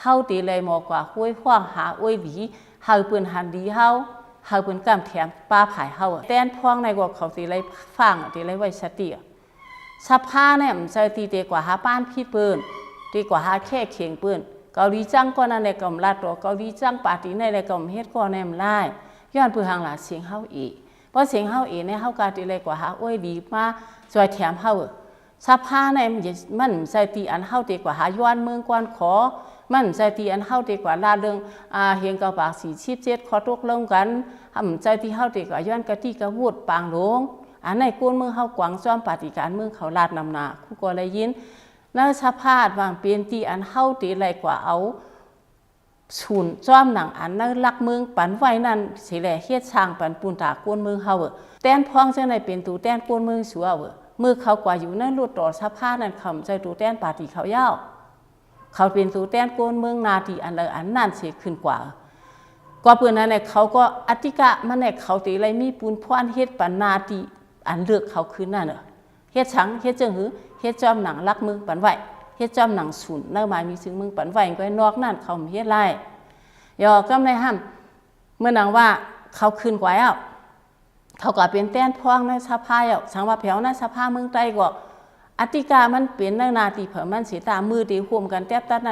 เฮาตีเลยหมอกว่าห้วยห้างหาอ้วยหลีเฮาปืนหันดีเฮาปืนกำแถมป้าผายเฮาแต้นพ้องในกว่าเขาตีเลยฟังตีเลยไว้สติสภาเนี่ยมันจะตีเตกว่าหาป้านพี่ปืนตีกว่าหาแค่เข่งปืนเกาหลีจังก็นั่นในกำลัดตัวเกาหลีจังปาตีในกำเฮ็ดก็แนมไล่ย้อนปืนหางหลาเสียงเฮาอีเพราะเสียงเฮาอีเนี่ยเฮากาตีเลยกว่าหาอ้วยดีมาจอยแถมเฮาสภาเนี่ยมันใจตีอันเฮาตีกว่าหาย้อนเมืองกวนขอมันใจตีอันเฮาตีกว่าลาเรื่องเฮียงกะปาก47ขอตกลงกันใจตีเฮาตีกว่าย้อนกะที่กะวูดปางหลงอันในกวนเมืองเฮากวางซ้อมปฏิการเมืองเขาลาดนำนาคู่ก็เลยยินแล้วสภาพวางเปลี่ยนตีอันเฮาตีไรกว่าเอาฉุนจ้อมหนังอันนั้นลักเมืองปันไว้นั่นสิแลเฮ็ดช่างปันปูนตากวนเมืองเฮาแต้นพ้องจังได๋เป็นตูแต้นกวนเมืองสัวมือเขากว่าอยู่นั่นรูดต่อสภาพนั่นคำใจตูแต้นปาติเขายาวเขาเป็นตูแต้นกวนเมืองนาทีอันเลยอันนั่นเสียขึ้นกว่าก็เปื้อนนั้นเนี่ยเขาก็อธิกะมันเนี่ยเขาตีไรมีปูนพวนเฮ็ดปันนาทีอันเลือกเขาขึ้นนั่นเฮ็ดชังเฮ็ดจังหือเฮ็ดจอมหนังลักมือปันไหวเฮ็ดจอมหนังศูนย์เนื้อไม้มีซึ่งมึงปันไหวก็นอกนั่นเขาเฮ็ดไรยอก็ไม่ห้ามเมื่อนังว่าเขาขึ้นกว่าเขาก็เป็นแต้นพ้องในสภาสังว่าแผวในสภาเมืองใต้ก็อธิกามันเป็นนาทีเผื่อมันเสียตามือตีห่วมกันแทบตัดนั่น